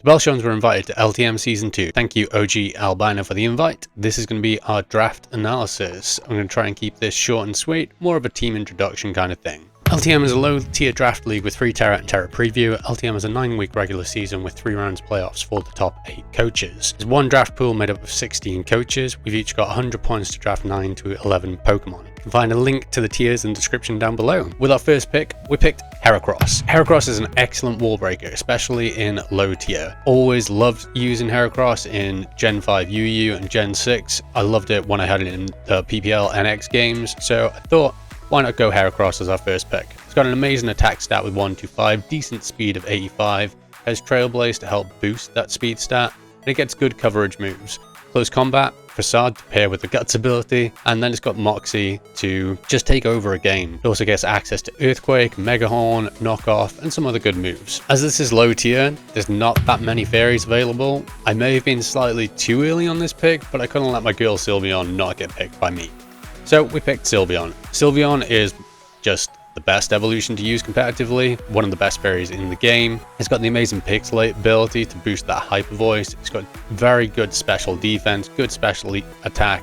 The Belshons were invited to LTM Season 2. Thank you OG Albino for the invite. This is going to be our draft analysis. I'm going to try and keep this short and sweet, more of a team introduction kind of thing. LTM is a low-tier draft league with 3 Tera and Tera preview. LTM is a 9-week regular season with 3 rounds playoffs for the top 8 coaches. There's one draft pool made up of 16 coaches. We've each got 100 points to draft 9 to 11 Pokémon. You can find a link to the tiers in the description down below. With our first pick, we picked Heracross. Heracross is an excellent wall breaker, especially in low tier. Always loved using Heracross in Gen 5 UU and Gen 6. I loved it when I had it in the PPL NX games, so I thought, why not go Heracross as our first pick? It's got an amazing attack stat with 125, decent speed of 85, has Trailblaze to help boost that speed stat, and it gets good coverage moves. Close combat, Facade to pair with the Guts ability, and then it's got Moxie to just take over a game. It also gets access to Earthquake, Megahorn, Knockoff, and some other good moves. As this is low tier, there's not that many fairies available. I may have been slightly too early on this pick, but I couldn't let my girl Sylveon not get picked by me. So we picked Sylveon. Sylveon is just the best evolution to use competitively, one of the best fairies in the game. It's got the amazing Pixelate ability to boost that Hyper Voice. It's got very good special defense, good special attack,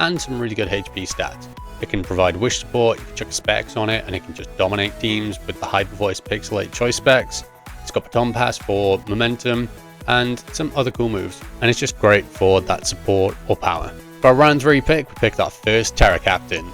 and some really good HP stats. It can provide wish support, you can chuck specs on it, and it can just dominate teams with the Hyper Voice Pixelate choice specs. It's got Baton Pass for momentum, and some other cool moves. And it's just great for that support or power. For our round 3 pick, we picked our first Tera captain.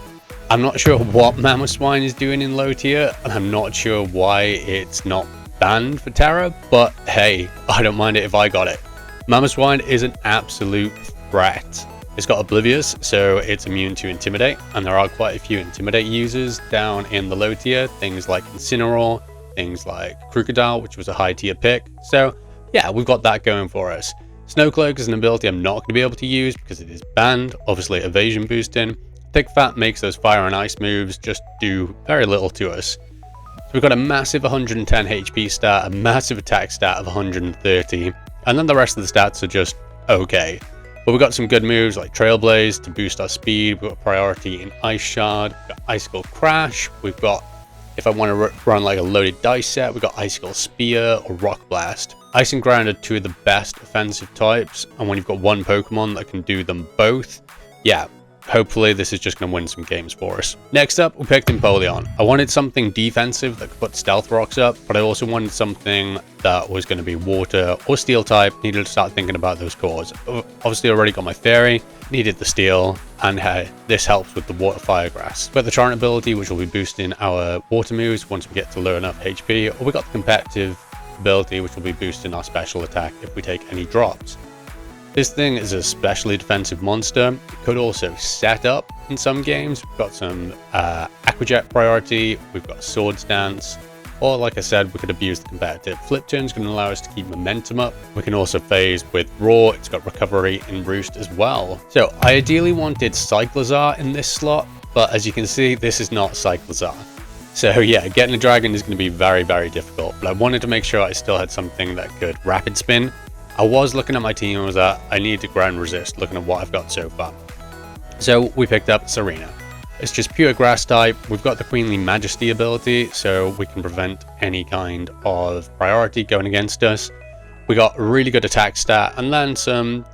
I'm not sure what Mamoswine is doing in low tier, and I'm not sure why it's not banned for Tera, but hey, I don't mind it if I got it. Mamoswine is an absolute threat. It's got Oblivious, so it's immune to Intimidate, and there are quite a few Intimidate users down in the low tier, things like Incineroar, things like Crocodile, which was a high tier pick. So yeah, we've got that going for us. Snowcloak is an ability I'm not going to be able to use because it is banned, obviously evasion boosting. Thick Fat makes those fire and ice moves just do very little to us. So we've got a massive 110 HP stat, a massive attack stat of 130, and then the rest of the stats are just okay. But we've got some good moves like Trailblaze to boost our speed, we've got priority in Ice Shard, we've got Icicle Crash, we've got, if I want to run like a loaded dice set, we've got Icicle Spear or Rock Blast. Ice and Ground are 2 of the best offensive types, and when you've got one Pokemon that can do them both, yeah, hopefully this is just going to win some games for us. Next up, we picked Empoleon. I wanted something defensive that could put Stealth Rocks up, but I also wanted something that was going to be Water or Steel type. Needed to start thinking about those cores. Obviously I already got my Fairy, needed the Steel, and hey, this helps with the Water Fire Grass. But the Torrent ability, which will be boosting our Water moves once we get to low enough HP, or we got the competitive ability, which will be boosting our special attack if we take any drops. This thing is a especially defensive monster. It could also set up in some games. We've got some Aqua Jet priority, we've got Sword Stance, or like I said, we could abuse the competitive. Flip Turn is going to allow us to keep momentum up. We can also phase with Roar. It's got recovery and Roost as well. So I ideally wanted Cyclizar in this slot, but as you can see, this is not Cyclizar. So yeah, getting a dragon is going to be very, very difficult, but I wanted to make sure I still had something that could rapid spin. I was looking at my team and was that I need to ground resist, looking at what I've got so far. So we picked up Serena. It's just pure grass type. We've got the Queenly Majesty ability, so we can prevent any kind of priority going against us. We got a really good attack stat and then some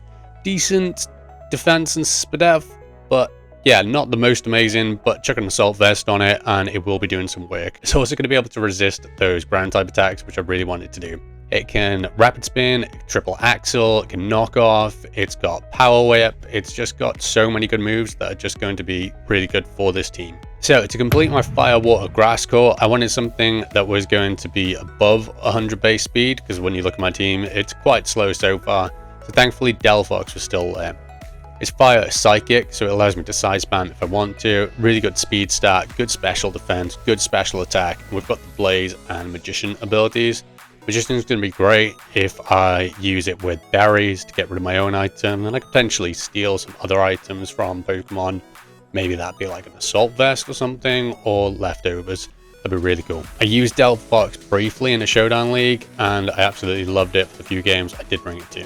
decent defense and Spadef, but yeah, not the most amazing, but chuck an Assault Vest on it and it will be doing some work. It's also going to be able to resist those ground type attacks, which I really wanted to do. It can rapid spin, triple axle, it can knock off, it's got power whip, it's just got so many good moves that are just going to be really good for this team. So to complete my fire, water, grass core, I wanted something that was going to be above 100 base speed, because when you look at my team, it's quite slow so far. So thankfully Delphox was still there. It's fire psychic, so it allows me to side spam if I want to. Really good speed stat, good special defense, good special attack. We've got the blaze and magician abilities. Magician is going to be great if I use it with berries to get rid of my own item, and I could potentially steal some other items from Pokemon. Maybe that'd be like an assault vest or something, or leftovers. That'd be really cool. I used Delphox briefly in a Showdown League, and I absolutely loved it for the few games I did bring it to.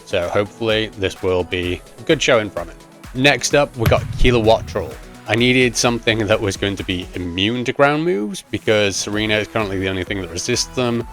So hopefully this will be a good showing from it. Next up, we got Kilowattrel. I needed something that was going to be immune to ground moves, because Serena is currently the only thing that resists them.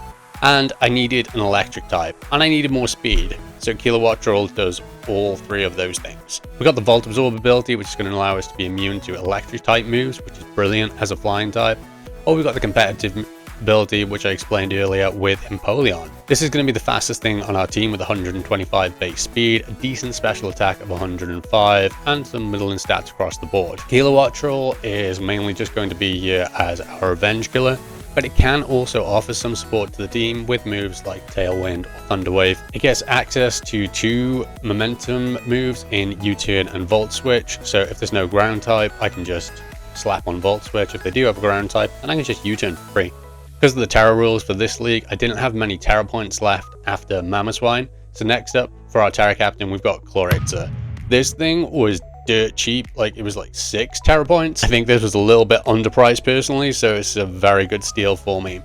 And I needed an electric type, and I needed more speed, so Kilowattrol does all three of those things. We got the Volt Absorb ability, which is going to allow us to be immune to electric type moves, which is brilliant as a flying type. Or we got the competitive ability, which I explained earlier with Empoleon. This is going to be the fastest thing on our team with 125 base speed, a decent special attack of 105, and some middling stats across the board. Kilowattrol is mainly just going to be here as our revenge killer, but it can also offer some support to the team with moves like Tailwind or Thunder Wave. It gets access to 2 momentum moves in U-turn and Volt Switch, so if there's no ground type, I can just slap on Volt Switch. If they do have a ground type, then I can just U-turn for free. Because of the Tera rules for this league, I didn't have many Tera points left after Mamoswine, so next up for our Tera captain, we've got Chloritza. This thing was dirt cheap, like it was like 6 Tera points. I think this was a little bit underpriced personally, so it's a very good steal for me.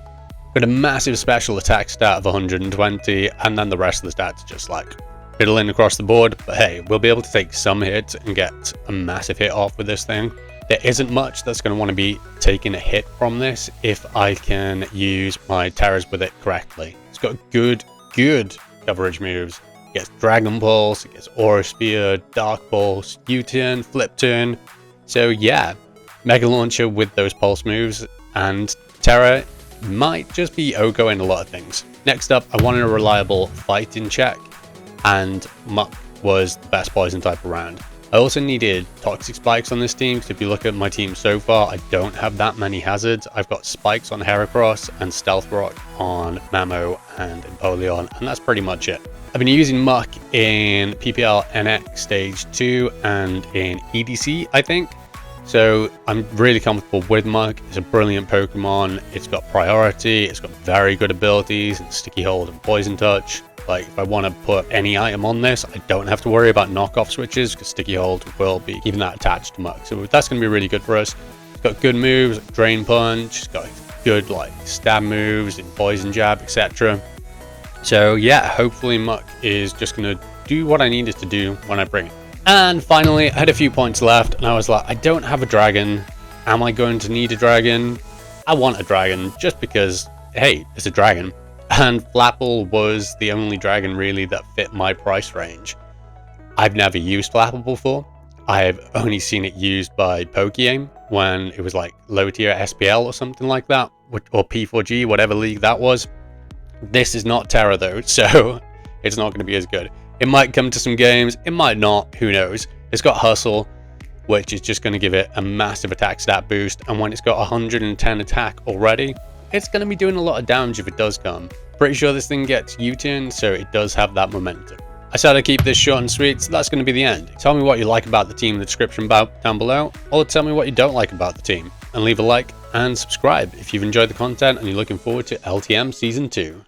Got a massive special attack stat of 120, and then the rest of the stats just like fiddling across the board. But hey, we'll be able to take some hits and get a massive hit off with this thing. There isn't much that's going to want to be taking a hit from this if I can use my Teras with it correctly. It's got good coverage moves. It gets Dragon Pulse, it gets Aura Sphere, Dark Pulse, U-turn, Flip Turn. So yeah, Mega Launcher with those pulse moves, and Tera might just be OHKO in a lot of things. Next up, I wanted a reliable fighting check, and Muck was the best poison type around. I also needed Toxic Spikes on this team, because if you look at my team so far, I don't have that many hazards. I've got Spikes on Heracross and Stealth Rock on Mamo and Empoleon, and that's pretty much it. I've been using Muck in PPL NX Stage 2 and in EDC, I think. So I'm really comfortable with Muck. It's a brilliant Pokemon. It's got priority. It's got very good abilities and Sticky Hold and Poison Touch. Like if I want to put any item on this, I don't have to worry about knockoff switches because Sticky Hold will be keeping that attached to Muck. So that's going to be really good for us. It's got good moves like Drain Punch. It's got good like stab moves and Poison Jab, etc. So yeah, hopefully Muck is just going to do what I need it to do when I bring it. And finally, I had a few points left and I was like, I don't have a dragon. Am I going to need a dragon? I want a dragon just because, hey, it's a dragon. And Flapple was the only dragon really that fit my price range. I've never used Flapple before. I've only seen it used by Pokémon when it was like low tier SPL or something like that, or P4G, whatever league that was. This is not Tera though, so it's not going to be as good. It might come to some games, it might not, who knows. It's got Hustle, which is just going to give it a massive attack stat boost, and when it's got 110 attack already, it's going to be doing a lot of damage if it does come. Pretty sure this thing gets U-turn, so it does have that momentum. I said I'd keep this short and sweet, so that's going to be the end. Tell me what you like about the team in the description down below, or tell me what you don't like about the team. And leave a like and subscribe if you've enjoyed the content and you're looking forward to LTM Season 2.